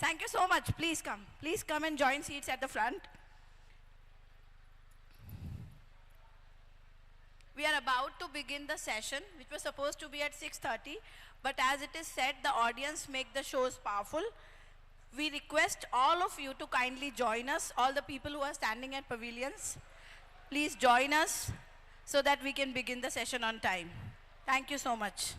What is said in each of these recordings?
Thank you so much. Please come. Please come and join seats at the front. We are about to begin the session, which was supposed to be at 6:30, but as it is said, the audience make the shows powerful. We request all of you to kindly join us, all the people who are standing at pavilions. Please join us so that we can begin the session on time. Thank you so much.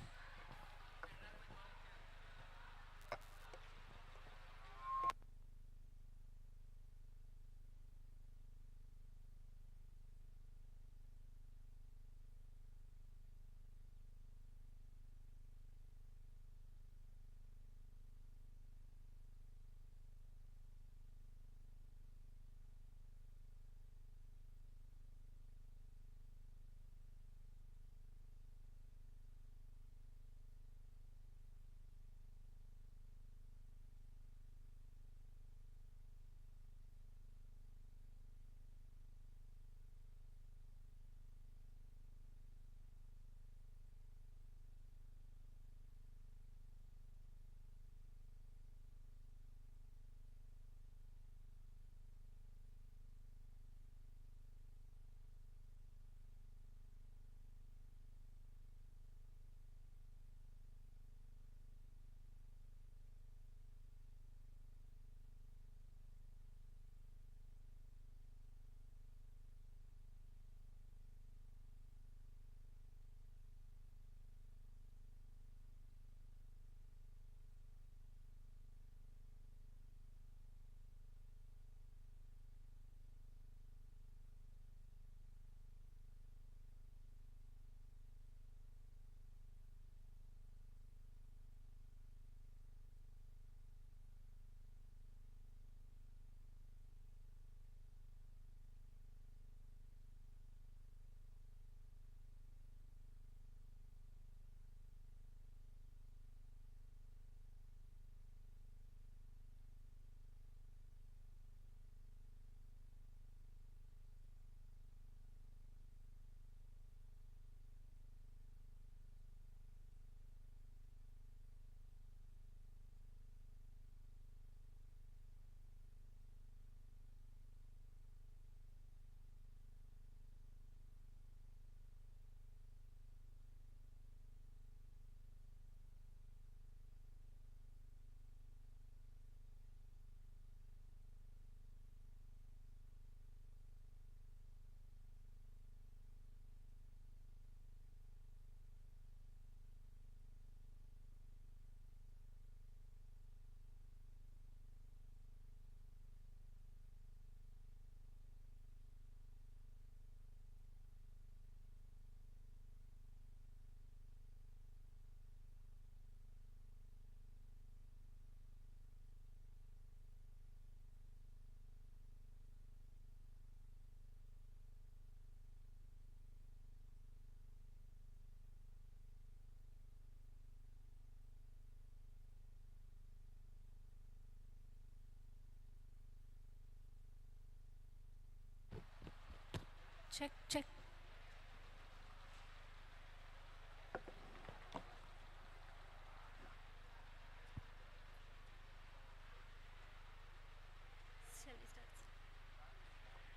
Check, check.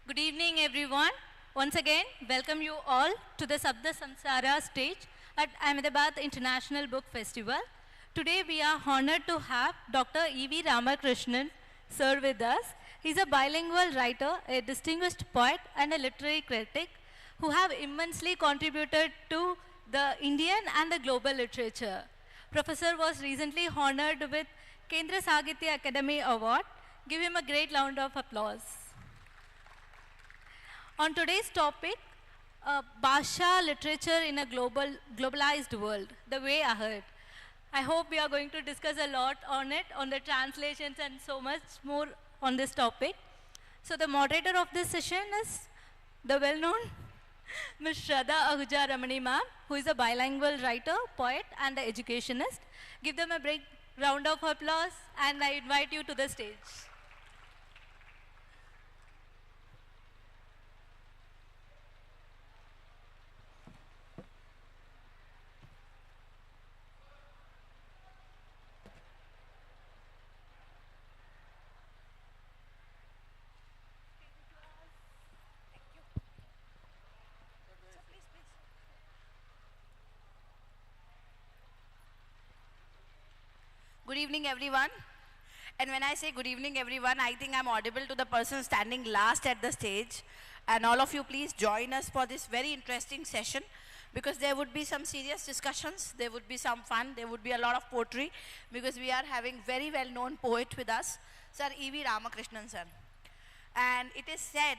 Good evening, everyone. Once again, welcome you all to the Shabdh Sansara stage at Ahmedabad International Book Festival. Today, we are honored to have Dr. E.V. Ramakrishnan, sir, with us. He's a bilingual writer, a distinguished poet, and a literary critic who have immensely contributed to the Indian and the global literature. Professor was recently honored with Kendra Sahitya Academy Award. Give him a great round of applause. On today's topic, Bhasha literature in a globalized world, the way ahead. I hope we are going to discuss a lot on it, on the translations and so much more on this topic. So the moderator of this session is the well-known Ms. Shraddha Ahuja Ramani ma'am, who is a bilingual writer, poet, and an educationist. Give them a big round of applause, and I invite you to the stage. evening, everyone. And when I say good evening, everyone, I think I'm audible to the person standing last at the stage. And all of you, please join us for this very interesting session, because there would be some serious discussions, there would be some fun, there would be a lot of poetry, because we are having very well-known poet with us, Sir E.V. Ramakrishnan, sir. And it is said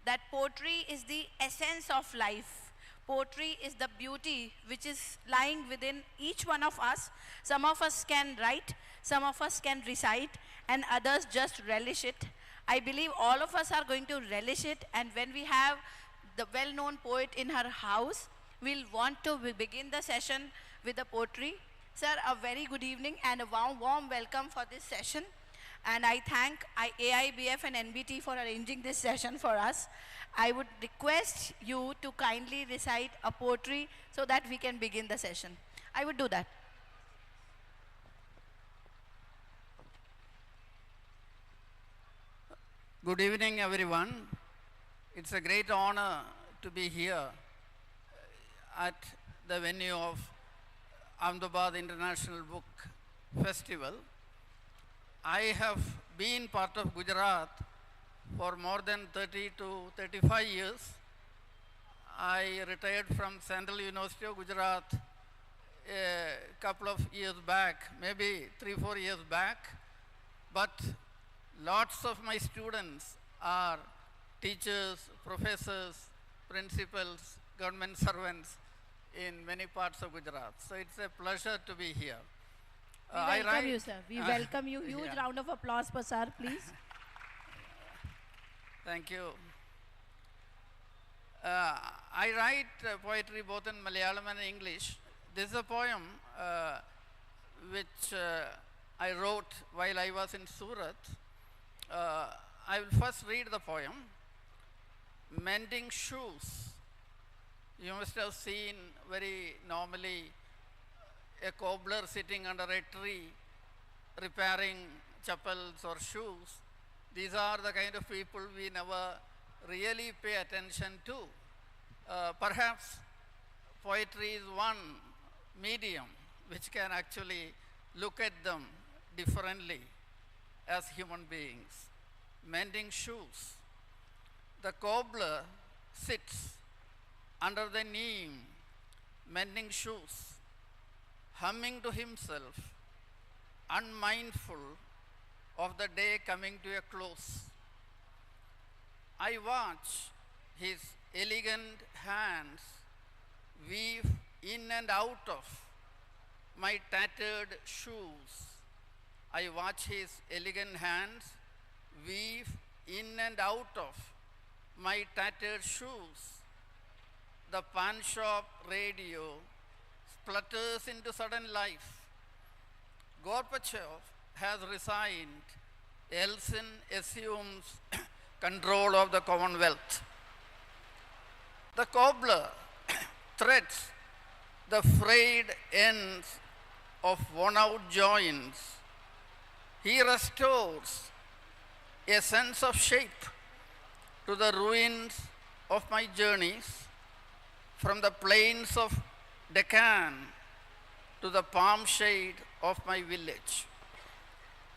that poetry is the essence of life. Poetry is the beauty which is lying within each one of us. Some of us can write, some of us can recite, and others just relish it. I believe all of us are going to relish it, and when we have the well-known poet in her house, we'll want to begin the session with the poetry. Sir, a very good evening and a warm welcome for this session. And I thank AIBF and NBT for arranging this session for us. I would request you to kindly recite a poetry so that we can begin the session. I would do that. Good evening, everyone. It's a great honor to be here at the venue of Ahmedabad International Book Festival. I have been part of Gujarat for more than 30 to 35 years. I retired from Central University of Gujarat a couple of years back, maybe 3-4 years back. But lots of my students are teachers, professors, principals, government servants in many parts of Gujarat. So it's a pleasure to be here. We welcome you, sir. We welcome you. Huge round of applause for sir, please. Thank you. I write poetry both in Malayalam and English. This is a poem which I wrote while I was in Surat. I will first read the poem. Mending shoes. You must have seen very normally a cobbler sitting under a tree repairing chappals or shoes. These are the kind of people we never really pay attention to. Perhaps poetry is one medium which can actually look at them differently as human beings. Mending shoes. The cobbler sits under the neem, mending shoes, humming to himself, unmindful of the day coming to a close. I watch his elegant hands weave in and out of my tattered shoes. I watch his elegant hands weave in and out of my tattered shoes. The pawn shop radio splutters into sudden life. Gorbachev has resigned. Yeltsin assumes control of the Commonwealth. The cobbler threads the frayed ends of worn-out joints. He restores a sense of shape to the ruins of my journeys, from the plains of Deccan to the palm shade of my village.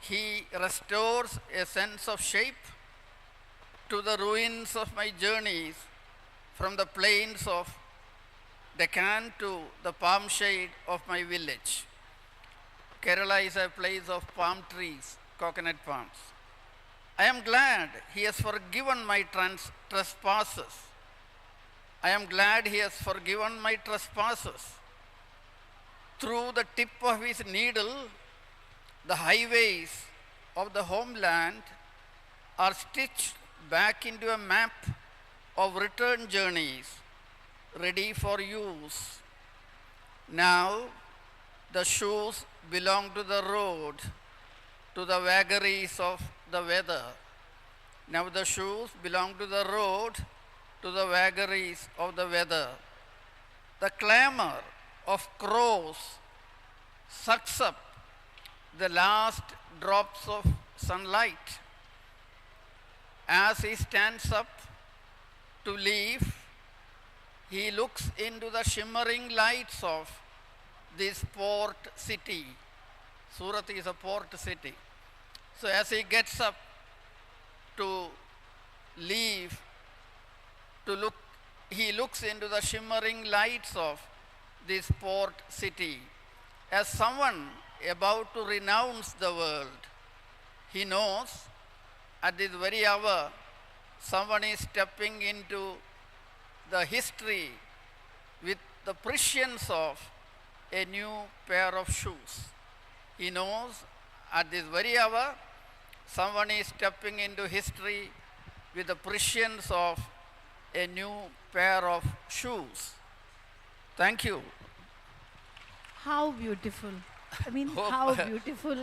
He restores a sense of shape to the ruins of my journeys, from the plains of Deccan to the palm shade of my village. Kerala is a place of palm trees, coconut palms. I am glad he has forgiven my trespasses. I am glad he has forgiven my trespasses. Through the tip of his needle, the highways of the homeland are stitched back into a map of return journeys, ready for use. Now, the shoes belong to the road, to the vagaries of the weather. Now the shoes belong to the road, to the vagaries of the weather. The clamor of crows sucks up the last drops of sunlight. As he stands up to leave, he looks into the shimmering lights of this port city, Surat is a port city. So as he gets up to leave, to look, he looks into the shimmering lights of this port city. As someone about to renounce the world, he knows at this very hour, someone is stepping into the history with the prescience of a new pair of shoes. He knows at this very hour, someone is stepping into history with the prescience of a new pair of shoes. Thank you. How beautiful. I mean, how beautiful.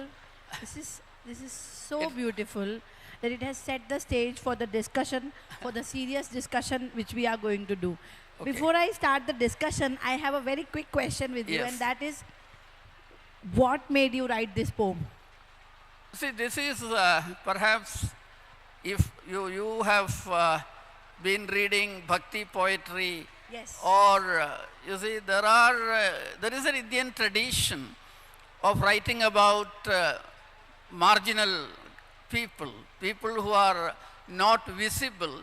This is so beautiful that it has set the stage for the discussion, for the serious discussion which we are going to do. Okay. Before I start the discussion, I have a very quick question with you, Yes. and that is, what made you write this poem? See, this is perhaps if you have been reading bhakti poetry, Yes. or you see, there is an Indian tradition of writing about marginal people who are not visible.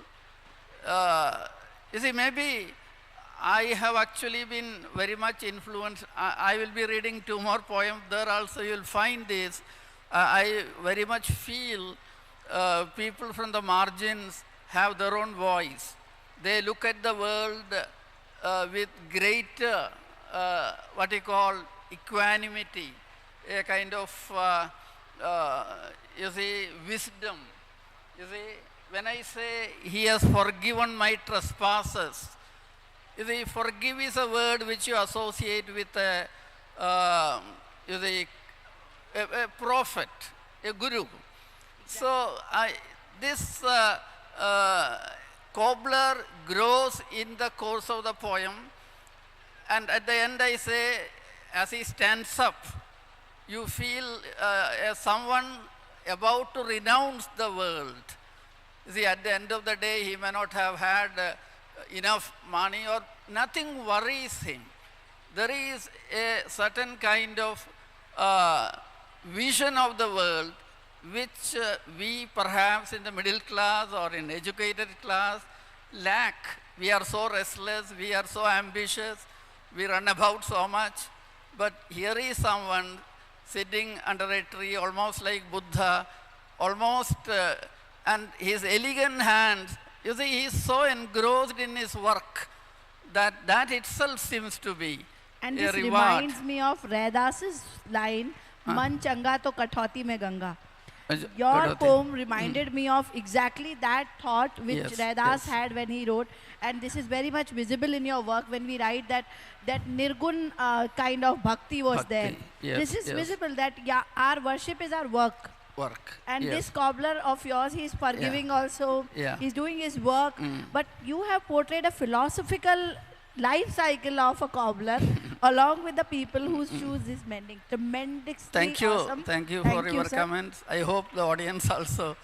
You see, maybe I have actually been very much influenced. I will be reading 2 more poems. There also you will find this. I very much feel people from the margins have their own voice. They look at the world with greater, what you call, equanimity, a kind of, you see, wisdom. You see, when I say, he has forgiven my trespasses, you see, forgive is a word which you associate with you see, a prophet, a guru. So this cobbler grows in the course of the poem, and at the end I say, as he stands up, you feel as someone about to renounce the world. See, at the end of the day, he may not have had enough money, or nothing worries him. There is a certain kind of vision of the world which we perhaps in the middle class or in educated class lack. We are so restless, we are so ambitious, we run about so much. But here is someone sitting under a tree, almost like Buddha, almost, and his elegant hands, you see, he is so engrossed in his work that itself seems to be And a this reward. reminds me of Raidas's line, Man changa to kathauti mein Ganga. Your poem reminded me of exactly that thought which Yes, Raidas yes. had when he wrote, and this is very much visible in your work when we write that nirgun kind of bhakti was Bhakti, there. yes, This is yes. visible that our worship is our work. And yes. this cobbler of yours, he's forgiving also. Yeah. He's doing his work. But you have portrayed a philosophical life cycle of a cobbler along with the people whose shoes is mending. Tremendously Thank you. awesome. Thank you Thank for your sir. comments. I hope the audience also.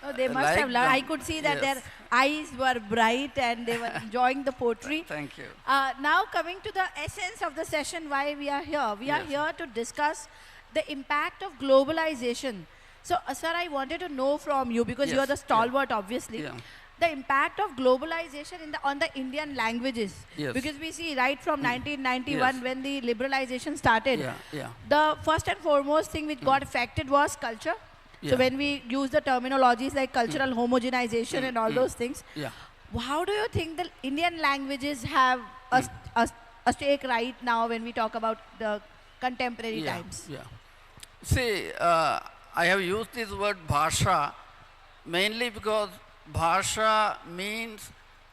Oh, they must liked have loved. I them. could see that Yes. their eyes were bright and they were enjoying the poetry. Thank you. Now coming to the essence of the session, why we are here. We are Yes. here to discuss the impact of globalization. So, sir, I wanted to know from you, because you are Yes, the stalwart, obviously, Yeah. the impact of globalization on the Indian languages. Yes. Because we see right from 1991 Yes. when the liberalization started, Yeah. the first and foremost thing which got affected was culture. So Yeah. when we use the terminologies like cultural homogenization and all those things, Yeah. how do you think the Indian languages have a stake right now when we talk about the contemporary times? Yeah. See, I have used this word Bhasha mainly because Bhasha means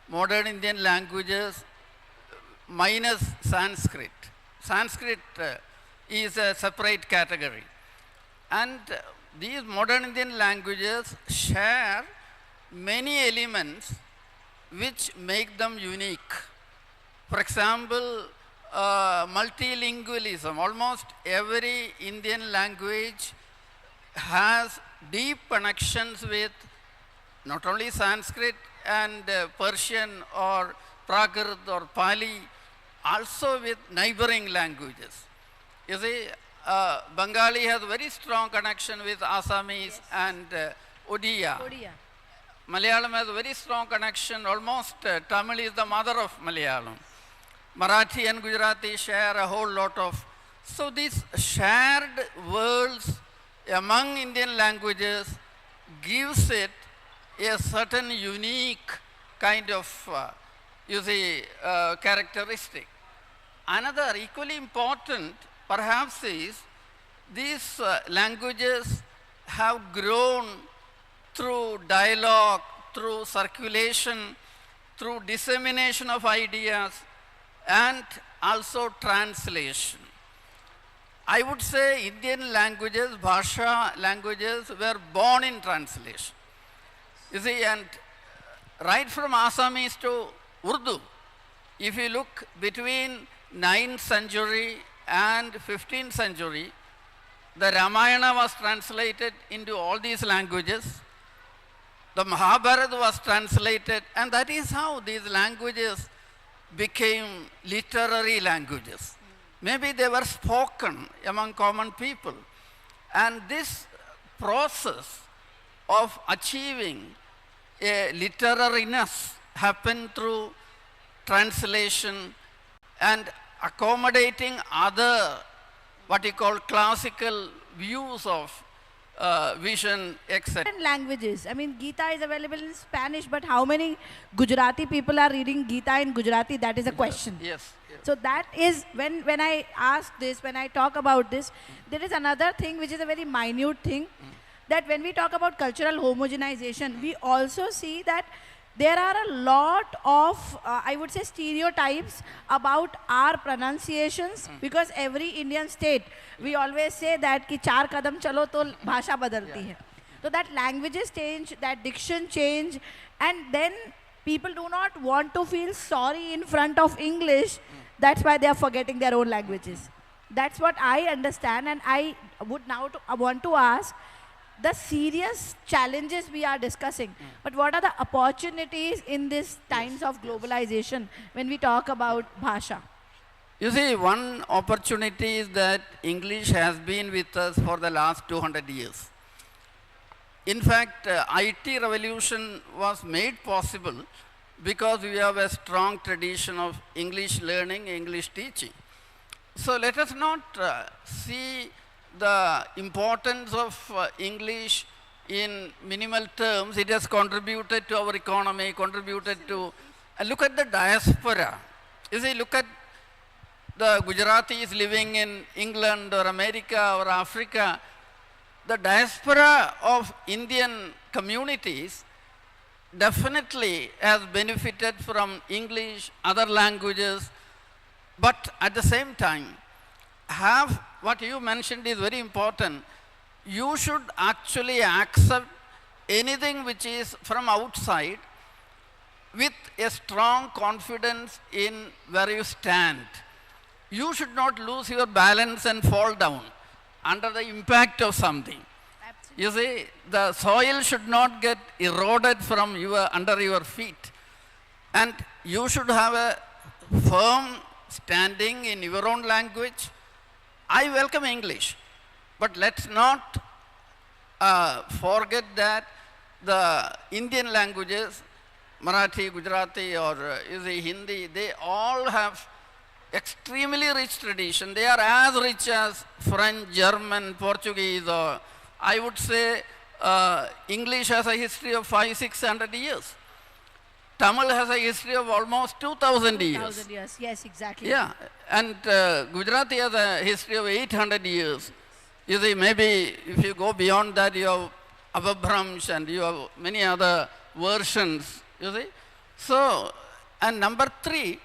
modern Indian languages minus Sanskrit. Sanskrit is a separate category. And these modern Indian languages share many elements which make them unique. For example, multilingualism. Almost every Indian language has deep connections with not only Sanskrit and Persian or Prakrit or Pali, also with neighboring languages. You see, Bengali has a very strong connection with Assamese and Odia. Malayalam has a very strong connection, almost Tamil is the mother of Malayalam. Marathi and Gujarati share a whole lot of, so these shared worlds among Indian languages gives it a certain unique kind of, characteristic. Another equally important perhaps is these languages have grown through dialogue, through circulation, through dissemination of ideas, and also translation. I would say Indian languages, Bhasha languages were born in translation. You see, and right from Assamese to Urdu, if you look between 9th century and 15th century, the Ramayana was translated into all these languages. The Mahabharata was translated, and that is how these languages became literary languages. Maybe they were spoken among common people. And this process of achieving a literariness happened through translation and accommodating other, what you call classical views of vision, etc. Languages. I mean, Gita is available in Spanish, but how many Gujarati people are reading Gita in Gujarati? That is a question. Yes. So that is, when I ask this, when I talk about this, there is another thing which is a very minute thing, that when we talk about cultural homogenization, we also see that there are a lot of, I would say, stereotypes about our pronunciations, because every Indian state, we always say that ki 4 kadam chalo to bhasha badalti hai. So that languages change, that diction change, and then people do not want to feel sorry in front of English. That's why they are forgetting their own languages. That's what I understand, and I would now want to ask, the serious challenges we are discussing, but what are the opportunities in these times of globalization when we talk about Bhasha? You see, one opportunity is that English has been with us for the last 200 years. In fact, IT revolution was made possible because we have a strong tradition of English learning, English teaching. So let us not see the importance of English in minimal terms. It has contributed to our economy, contributed to, look at the diaspora. You see, look at the Gujaratis living in England or America or Africa. The diaspora of Indian communities definitely has benefited from English, other languages, but at the same time, have what you mentioned is very important. You should actually accept anything which is from outside with a strong confidence in where you stand. You should not lose your balance and fall down under the impact of something. Absolutely. You see, the soil should not get eroded from under your feet. And you should have a firm standing in your own language. I welcome English, but let's not forget that the Indian languages, Marathi, Gujarati, or Hindi, they all have extremely rich tradition. They are as rich as French, German, Portuguese, or I would say English has a history of 500-600 years. Tamil has a history of almost 2,000 years. 2,000 years, yes, exactly. Yeah, and Gujarati has a history of 800 years. You see, maybe if you go beyond that, you have Abhabhramsh and you have many other versions, you see. So, and number 3,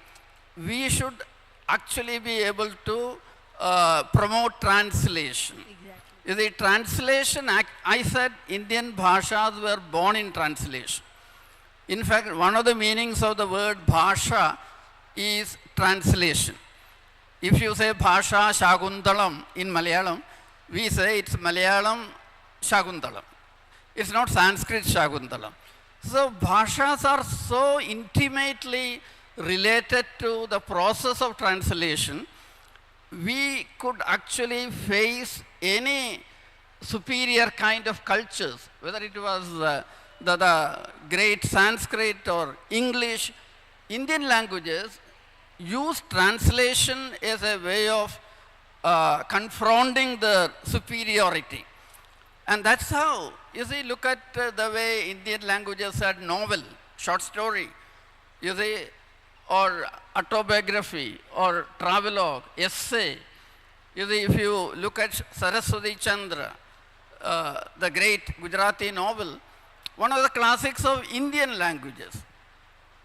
we should actually be able to promote translation. Exactly. You see, translation, I said Indian bhashas were born in translation. In fact, one of the meanings of the word Bhasha is translation. If you say Bhasha Shakuntalam in Malayalam, we say it's Malayalam Shakuntalam. It's not Sanskrit Shakuntalam. So bhashas are so intimately related to the process of translation we could actually face any superior kind of cultures, whether it was the great Sanskrit or English. Indian languages use translation as a way of confronting the superiority. And that's how, you see, look at the way Indian languages had novel, short story, you see, or autobiography, or travelogue, essay. You see, if you look at Saraswati Chandra, the great Gujarati novel, one of the classics of Indian languages.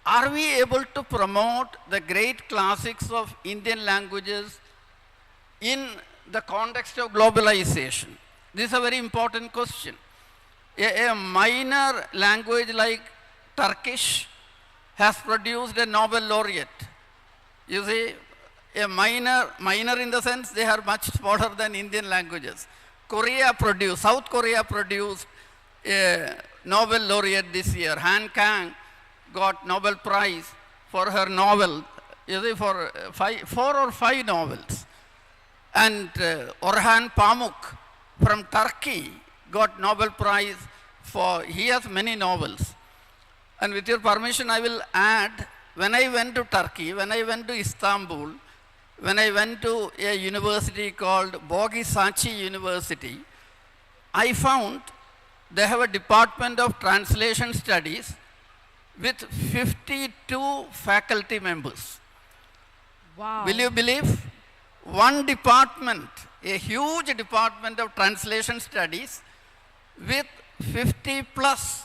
Are we able to promote the great classics of Indian languages in the context of globalization? This is a very important question. A minor language like Turkish has produced a Nobel laureate. You see, a minor in the sense they are much smaller than Indian languages. South Korea produced a Nobel laureate this year. Han Kang got Nobel Prize for her novel, you see, for 4 or 5 novels. And Orhan Pamuk from Turkey got Nobel Prize for, he has many novels. And with your permission, I will add, when I went to Turkey, when I went to Istanbul, when I went to a university called Boğaziçi University, I found they have a department of translation studies with 52 faculty members. Wow. Will you believe? One department, a huge department of translation studies with 50 plus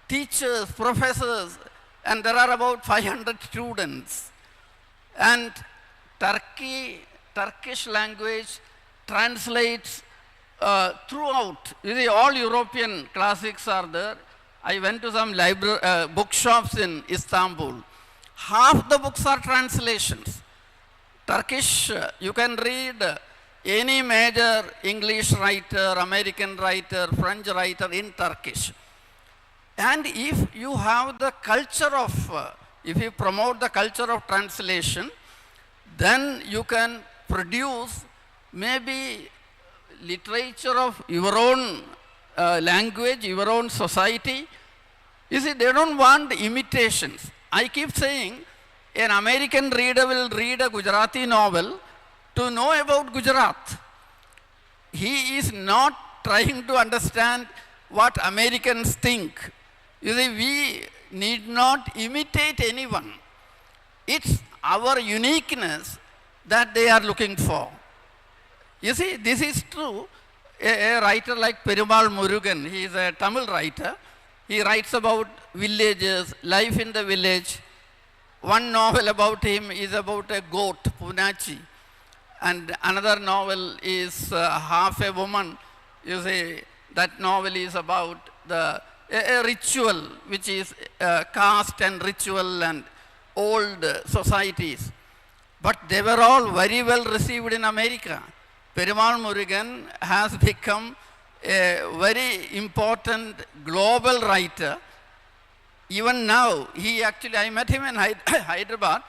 teachers, professors, and there are about 500 students. And Turkish language translates throughout. You see, all European classics are there. I went to some bookshops in Istanbul. Half the books are translations. Turkish, you can read any major English writer, American writer, French writer in Turkish. And if you have the culture of, if you promote the culture of translation, then you can produce maybe literature of your own language, your own society. You see, they don't want imitations. I keep saying, an American reader will read a Gujarati novel to know about Gujarat. He is not trying to understand what Americans think. You see, we need not imitate anyone. It's our uniqueness that they are looking for. You see, this is true. A writer like Perumal Murugan, he is a Tamil writer. He writes about villages, life in the village. One novel about him is about a goat, Punachi. And another novel is Half a Woman. You see, that novel is about a ritual, which is caste and ritual and old societies. But they were all very well received in America. Perumal Murugan has become a very important global writer. Even now, I met him in Hyderabad.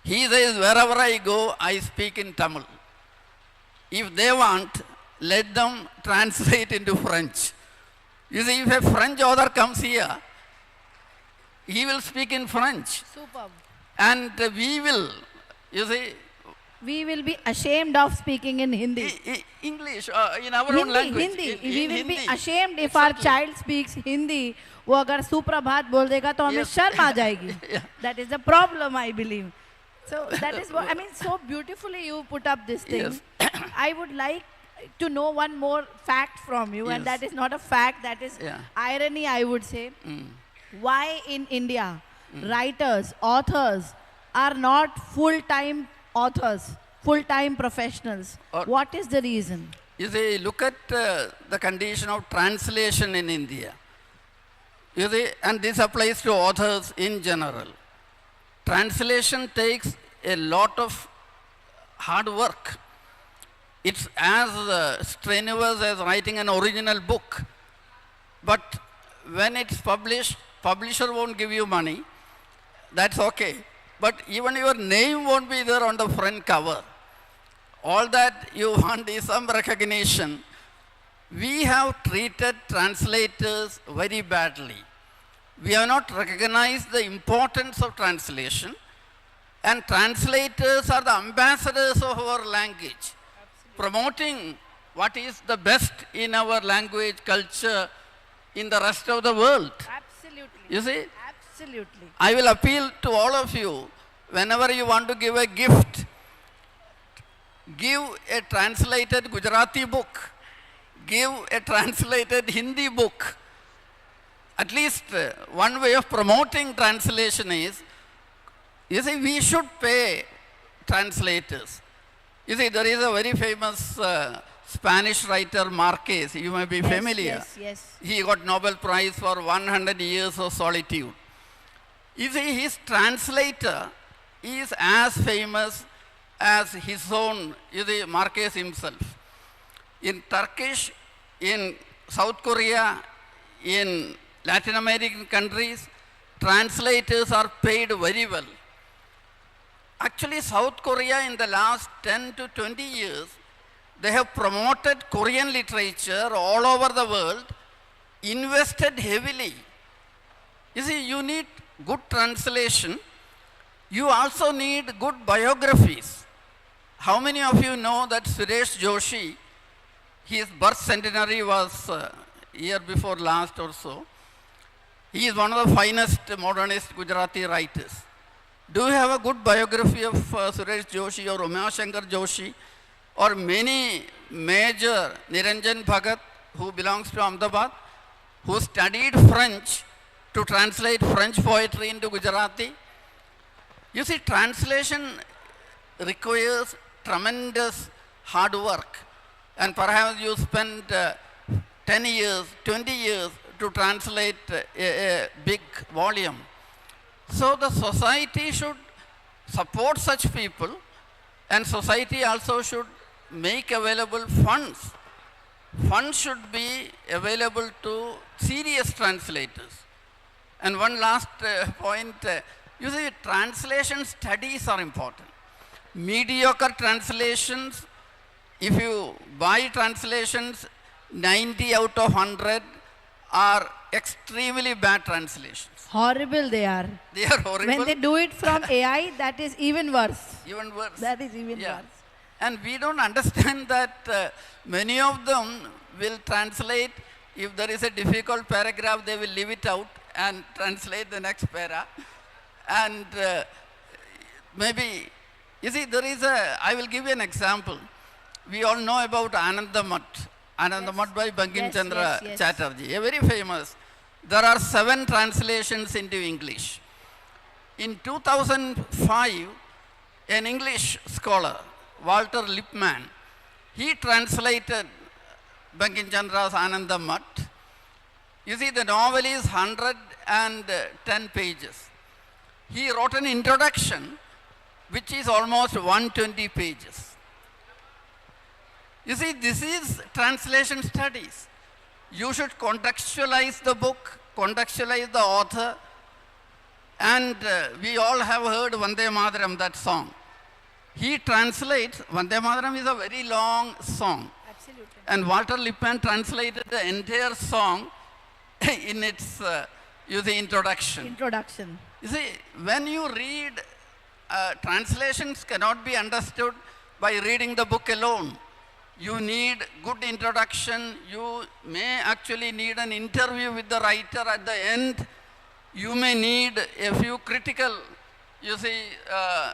He says, wherever I go, I speak in Tamil. If they want, let them translate into French. You see, if a French author comes here, he will speak in French. Superb. And we will, you see, we will be ashamed of speaking in Hindi. English, in our own language. Hindi. We will be ashamed if our child speaks Hindi. वो अगर सुप्रभात बोल देगा तो हमें शर्म आ जाएगी. That is the problem, I believe. So that is what, I mean, so beautifully you put up this thing. Yes. I would like to know one more fact from you, and that is not a fact, that is irony, I would say. Why in India, writers, authors are not full-time authors, full-time professionals? What is the reason? You see, look at the condition of translation in India. You see, and this applies to authors in general. Translation takes a lot of hard work. It's as strenuous as writing an original book. But when it's published, publisher won't give you money. That's okay. but even your name won't be there on the front cover. All that you want is some recognition. We have treated translators very badly. We have not recognized the importance of translation, and translators are the ambassadors of our language, promoting what is the best in our language, culture, in the rest of the world. Absolutely. You see? Absolutely. I will appeal to all of you, whenever you want to give a gift, give a translated Gujarati book, give a translated Hindi book. At least one way of promoting translation is, you see, we should pay translators. You see, there is a very famous Spanish writer, Marquez, you may be familiar. Yes, yes. He got Nobel Prize for 100 Years of Solitude. You see, his translator is as famous as his own, you see, Marquez himself. In Turkish, in South Korea, in Latin American countries, translators are paid very well. Actually, South Korea in the last 10 to 20 years, they have promoted Korean literature all over the world, invested heavily. You see, you need good translation. You also need good biographies. How many of you know that Suresh Joshi, his birth centenary was year before last or so. He is one of the finest modernist Gujarati writers. Do you have a good biography of Suresh Joshi or Umashankar Joshi or many major, Niranjan Bhagat, who belongs to Ahmedabad, who studied French to translate French poetry into Gujarati? You see, translation requires tremendous hard work, and perhaps you spend 10 years, 20 years to translate a big volume. So the society should support such people, and society also should make available funds. Funds should be available to serious translators. And one last point, you see, translation studies are important. Mediocre translations, if you buy translations, 90 out of 100 are extremely bad translations. Horrible they are. They are horrible. When they do it from AI, that is even worse. Even worse. That is even worse. And we don't understand that many of them will translate, if there is a difficult paragraph, they will leave it out and translate the next para. And maybe, you see, there is I will give you an example. We all know about Anandamad. Anandamad by Bankim Chandra Chatterjee, a very famous. There are 7 translations into English. In 2005, an English scholar, Walter Lippmann, he translated Bankim Chandra's Anandamad. You see, the novel is 110 pages. He wrote an introduction, which is almost 120 pages. You see, this is translation studies. You should contextualize the book, contextualize the author, and we all have heard Vande Mataram, that song. He translates, Vande Mataram is a very long song. Absolutely. And Walter Lippmann translated the entire song in its introduction. You see, when you read, translations cannot be understood by reading the book alone. You need good introduction. You may actually need an interview with the writer at the end. You may need a few critical,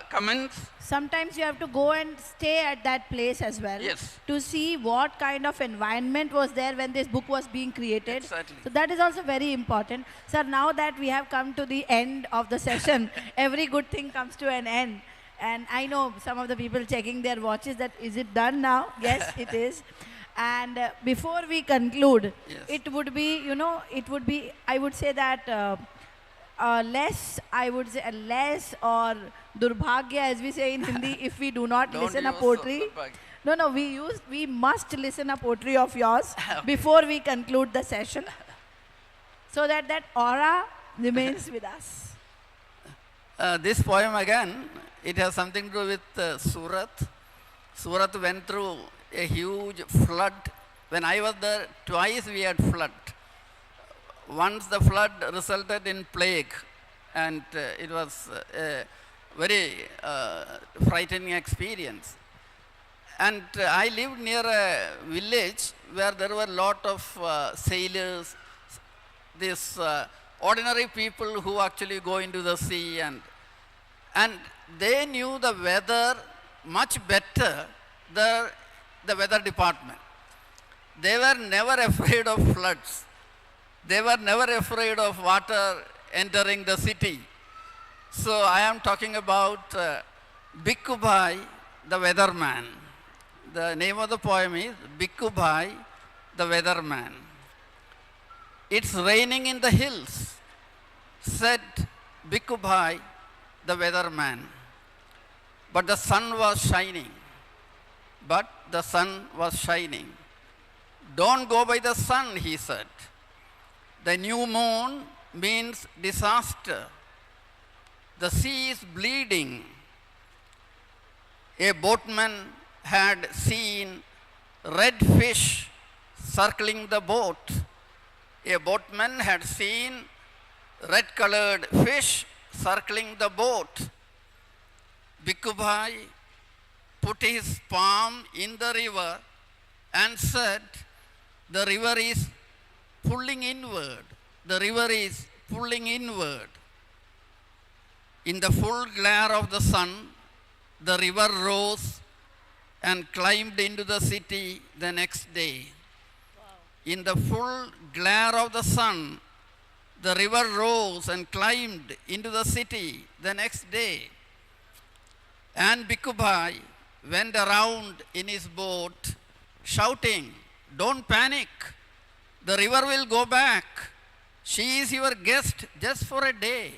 comments. Sometimes you have to go and stay at that place as well. Yes. To see what kind of environment was there when this book was being created. Exactly. So that is also very important. Sir, now that we have come to the end of the session, every good thing comes to an end. And I know some of the people checking their watches that, is it done now? Yes, it is. And before we conclude, it would be, I would say that less or durbhagya, as we say in Hindi, if we do not listen a poetry. No, we must listen a poetry of yours before we conclude the session, so that that aura remains with us. This poem again, it has something to do with Surat. Surat went through a huge flood. When I was there, twice we had flood. Once the flood resulted in plague, and it was a very frightening experience. And I lived near a village where there were a lot of sailors, these ordinary people who actually go into the sea, and they knew the weather much better than the weather department. They were never afraid of floods. They were never afraid of water entering the city. So I am talking about Bhikkhu the weatherman. The name of the poem is Bhikkhu the weatherman. It's raining in the hills, said Bhikkhu the weatherman. But the sun was shining. But the sun was shining. Don't go by the sun, he said. The new moon means disaster. The sea is bleeding. A boatman had seen red fish circling the boat. A boatman had seen red-colored fish circling the boat. Bhikkhu put his palm in the river and said, the river is pulling inward. The river is pulling inward. In the full glare of the sun, the river rose and climbed into the city the next day. Wow. In the full glare of the sun, the river rose and climbed into the city the next day. And Bhikkhu went around in his boat shouting, don't panic, the river will go back. She is your guest just for a day.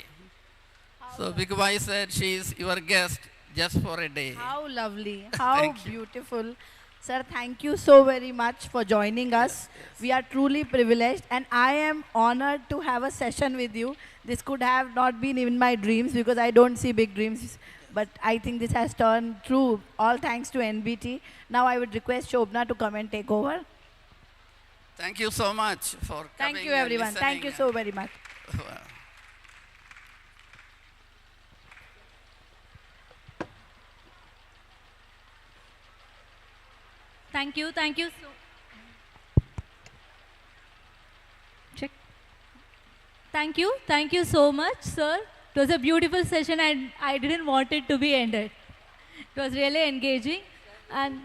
So Bhikkhu said, she is your guest just for a day. How lovely, how beautiful. Sir, thank you so very much for joining us. Yes. We are truly privileged, and I am honored to have a session with you. This could have not been in my dreams because I don't see big dreams, but I think this has turned true, all thanks to NBT. Now I would request Shobna to come and take over. Thank you so much for coming. Thank you, everyone. Thank you so very much. Thank you so. Check. Thank you so much, sir. It was a beautiful session, and I didn't want it to be ended. It was really engaging, and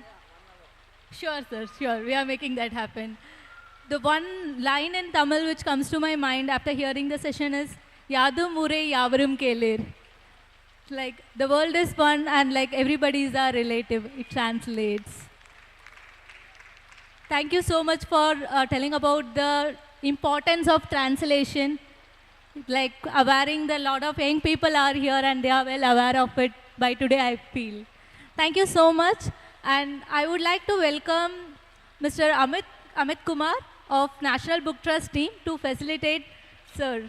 sure, sir, sure, we are making that happen. The one line in Tamil which comes to my mind after hearing the session is Yadu Mure Yavarum Kelir. Like the world is one, and like everybody is our relative. It translates. Thank you so much for telling about the importance of translation. Like awareing the lot of young people are here and they are well aware of it by today, I feel. Thank you so much. And I would like to welcome Mr. Amit Kumar of National Book Trust team to facilitate, sir.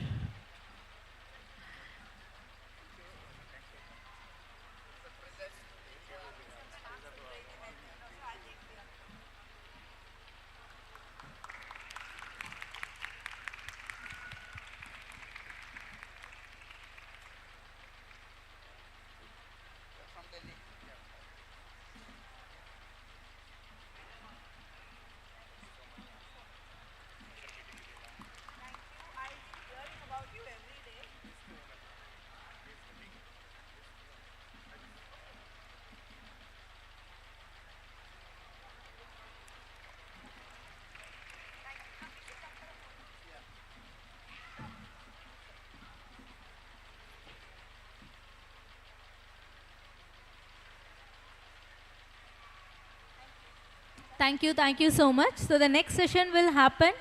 Thank you so much. So the next session will happen,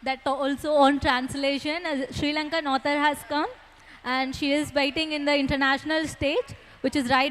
that also on translation. A Sri Lankan author has come, and she is waiting in the international stage, which is right